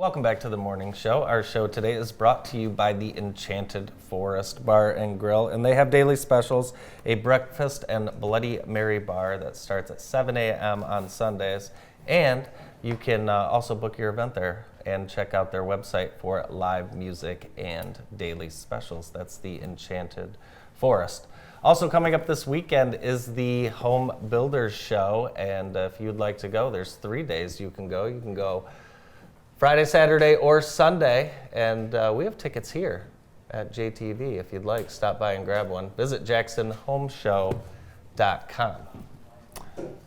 Welcome back to the morning show. Our show today is brought to you by the Enchanted Forest Bar and Grill, and they have daily specials, a breakfast and Bloody Mary bar that starts at 7 a.m. on Sundays, and you can also book your event there and check out their website for live music and daily specials. That's the Enchanted Forest. Also coming up this weekend is the Home Builders Show, and if you'd like to go, there's 3 days you can go. You can go Friday, Saturday, or Sunday, and we have tickets here at JTV. If you'd like, stop by and grab one. Visit jacksonhomeshow.com.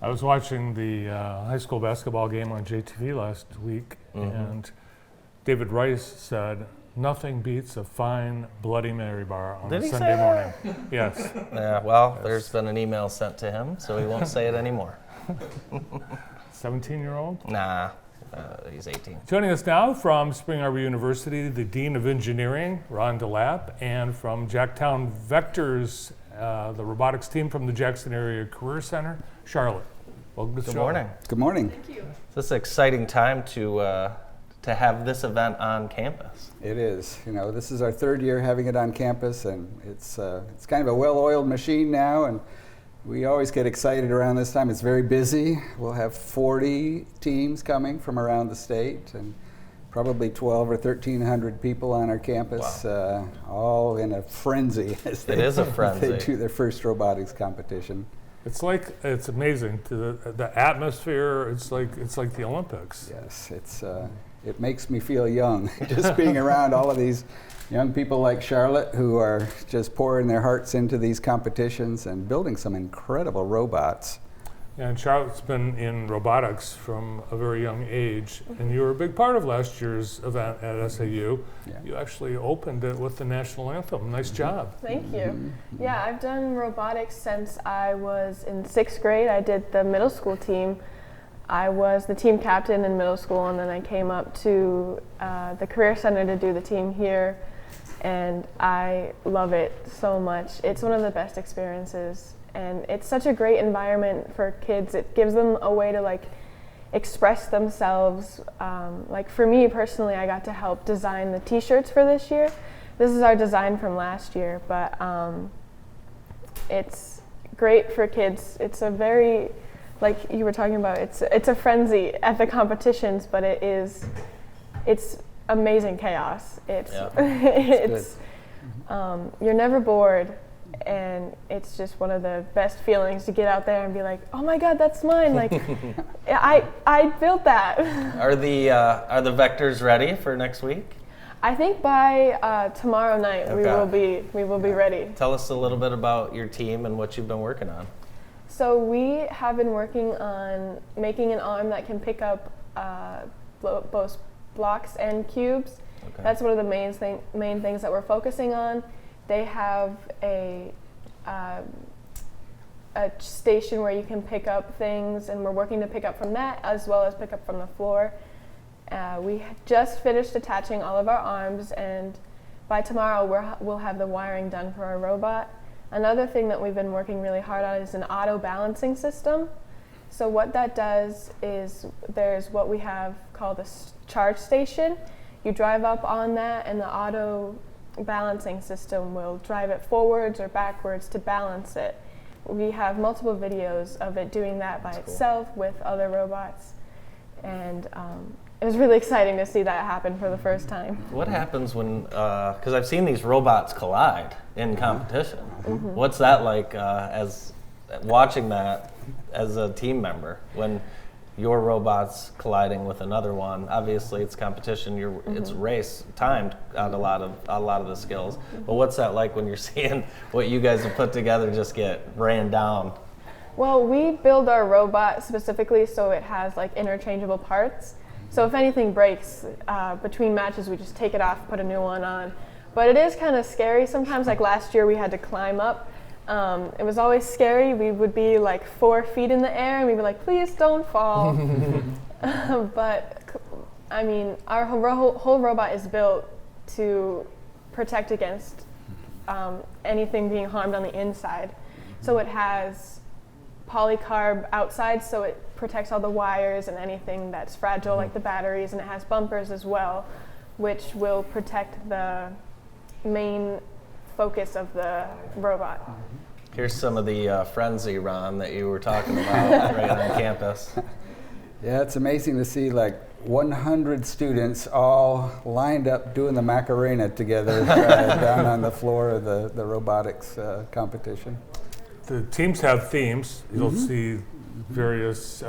I was watching the high school basketball game on JTV last week, and David Rice said, "Nothing beats a fine Bloody Mary bar on a Sunday morning." Yes. Yeah, well, there's been an email sent to him, so he won't say it anymore. 17-year-old? Nah. He's 18. Joining us now from Spring Arbor University, the Dean of Engineering, Ron DeLap, and from Jacktown Vectors, the robotics team from the Jackson Area Career Center, Charlotte. Welcome to the show. Good morning. Good morning. Thank you. This is an exciting time to have this event on campus. It is. You know, this is our third year having it on campus, and it's kind of a well-oiled machine now, and we always get excited around this time. It's very busy. We'll have 40 teams coming from around the state and probably 12 or 1,300 people on our campus, Wow. all in a frenzy as It is a frenzy. they do their first robotics competition. It's amazing to the atmosphere. It's like the Olympics. Yes, it makes me feel young just being around all of these young people like Charlotte who are just pouring their hearts into these competitions and building some incredible robots. And Charlotte's been in robotics from a very young age, and you were a big part of last year's event at SAU. Yeah. You actually opened it with the national anthem. Nice job. Thank you. Yeah, I've done robotics since I was in 6th grade. I did the middle school team. I was the team captain in middle school, and then I came up to the Career Center to do the team here, and I love it so much. It's one of the best experiences, and it's such a great environment for kids. It gives them a way to express themselves. Like for me personally, I got to help design the t-shirts for this year. This is our design from last year, but it's great for kids. It's a very, like you were talking about, it's a frenzy at the competitions, but it's amazing chaos. You're never bored, and it's just one of the best feelings to get out there and be like, oh my God, that's mine. Like, I built that. Are the vectors ready for next week? I think by tomorrow night we will be ready. Tell us a little bit about your team and what you've been working on. So we have been working on making an arm that can pick up both blocks and cubes. Okay. That's one of the main things that we're focusing on. They have a station where you can pick up things, and we're working to pick up from that as well as pick up from the floor. We just finished attaching all of our arms, and by tomorrow we'll have the wiring done for our robot. Another thing that we've been working really hard on is an auto balancing system. So what that does is there's what we have called a charge station. You drive up on that, and the auto balancing system will drive it forwards or backwards to balance it. We have multiple videos of it doing that by itself with other robots, and it was really exciting to see that happen for the first time. What happens when, because I've seen these robots collide in competition. What's that like as watching that as a team member when your robot's colliding with another one? Obviously it's competition, it's race timed out a lot of the skills. But what's that like when you're seeing what you guys have put together just get ran down? Well, we build our robot specifically so it has interchangeable parts. So if anything breaks between matches, we just take it off, put a new one on. But it is kind of scary sometimes. Like last year we had to climb up. It was always scary. We would be 4 feet in the air and we'd be like, please don't fall. But I mean, our whole robot is built to protect against anything being harmed on the inside. So it has polycarb outside, so it protects all the wires and anything that's fragile, like the batteries, and it has bumpers as well, which will protect the main focus of the robot. Here's some of the frenzy, Ron, that you were talking about right on campus. Yeah, it's amazing to see like 100 students all lined up doing the Macarena together down on the floor of the robotics competition. The teams have themes. You'll see various,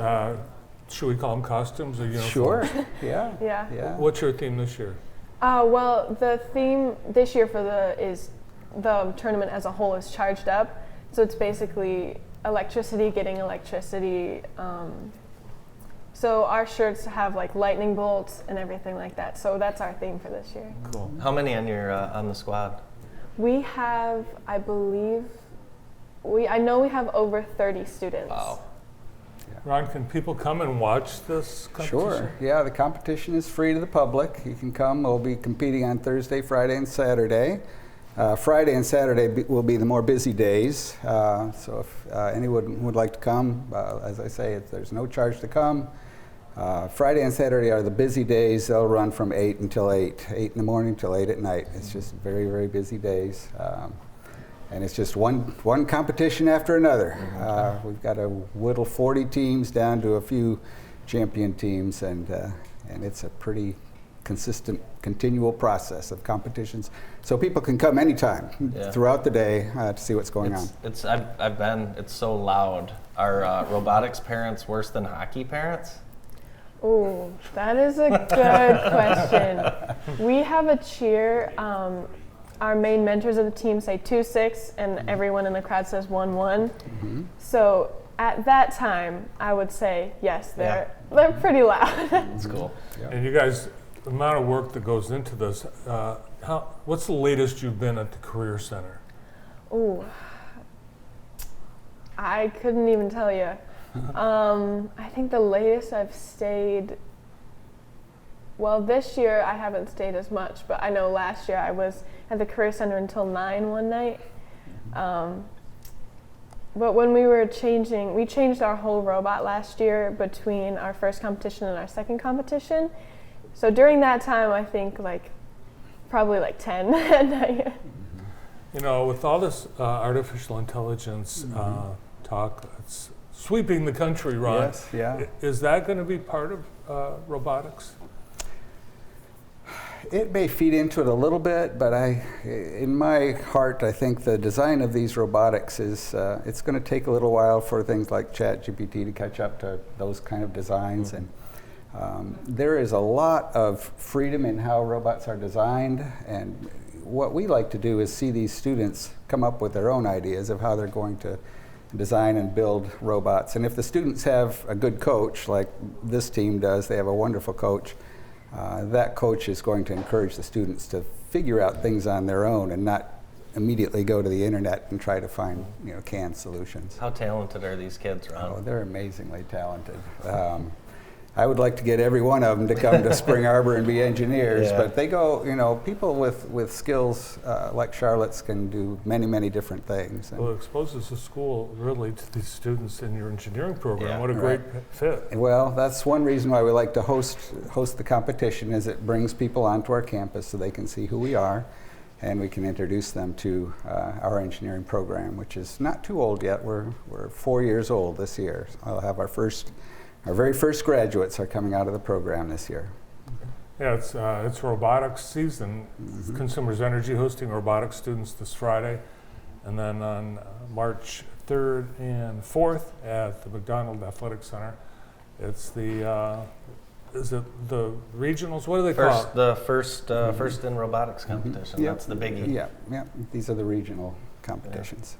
should we call them costumes or uniforms? Sure, yeah. Yeah. What's your theme this year? Well, the theme this year for the tournament as a whole is charged up. So it's basically electricity, getting electricity. So our shirts have like lightning bolts and everything like that. So that's our theme for this year. Cool. How many on your on the squad? We have, I believe, I know we have over 30 students. Wow. Ron, can people come and watch this competition? Sure, yeah, the competition is free to the public. You can come. We'll be competing on Thursday, Friday, and Saturday. Friday and Saturday will be the more busy days. So if anyone would like to come, as I say, there's no charge to come. Friday and Saturday are the busy days. They'll run from 8 until 8 in the morning till 8 at night. It's just very, very busy days. And it's just one competition after another. We've got to whittle 40 teams down to a few champion teams, and it's a pretty consistent, continual process of competitions. So people can come anytime throughout the day to see what's going on. I've been. It's so loud. Are robotics parents worse than hockey parents? Oh, that is a good question. We have a cheer. Our main mentors of the team say 2-6, and everyone in the crowd says 1-1. So at that time, I would say yes, they're pretty loud. That's cool. Yeah. And you guys, the amount of work that goes into this, what's the latest you've been at the Career Center? Ooh, I couldn't even tell you. I think the latest I've stayed, well, this year I haven't stayed as much, but I know last year I was at the Career Center until 9 one night. But when we changed our whole robot last year between our first competition and our second competition. So during that time, I think probably 10 at night. You know, with all this artificial intelligence talk, it's sweeping the country, Ron. Yes, yeah. Is that going to be part of robotics? It may feed into it a little bit, but in my heart, I think the design of these robotics is, it's going to take a little while for things like ChatGPT to catch up to those kind of designs. And there is a lot of freedom in how robots are designed. And what we like to do is see these students come up with their own ideas of how they're going to design and build robots. And if the students have a good coach, like this team does, they have a wonderful coach, that coach is going to encourage the students to figure out things on their own and not immediately go to the internet and try to find canned solutions. How talented are these kids, Ron? Oh, they're amazingly talented. I would like to get every one of them to come to Spring Arbor and be engineers, but they go, people with skills like Charlotte's can do many, many different things. Well, it exposes the school really to these students in your engineering program. Yeah. What a great fit. Well, that's one reason why we like to host the competition, is it brings people onto our campus so they can see who we are, and we can introduce them to our engineering program, which is not too old yet. We're 4 years old this year. I'll have our very first graduates are coming out of the program this year. Yeah, it's robotics season. Consumers Energy hosting robotics students this Friday, and then on March 3rd and 4th at the McDonald Athletic Center, it's the is it the regionals? What do they call it? The first in robotics competition. Yep. That's the biggie. Yeah. These are the regional competitions.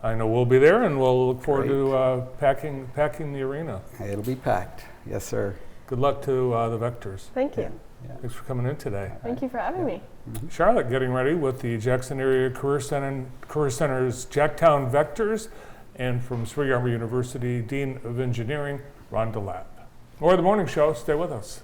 I know we'll be there, and we'll look forward to packing the arena. It'll be packed. Yes, sir. Good luck to the Vectors. Thank you. Yeah. Thanks for coming in today. Thank you for having me. Charlotte getting ready with the Jackson Area Career Center's Jacktown Vectors, and from Spring Arbor University, Dean of Engineering, Ron DeLap. More of the morning show. Stay with us.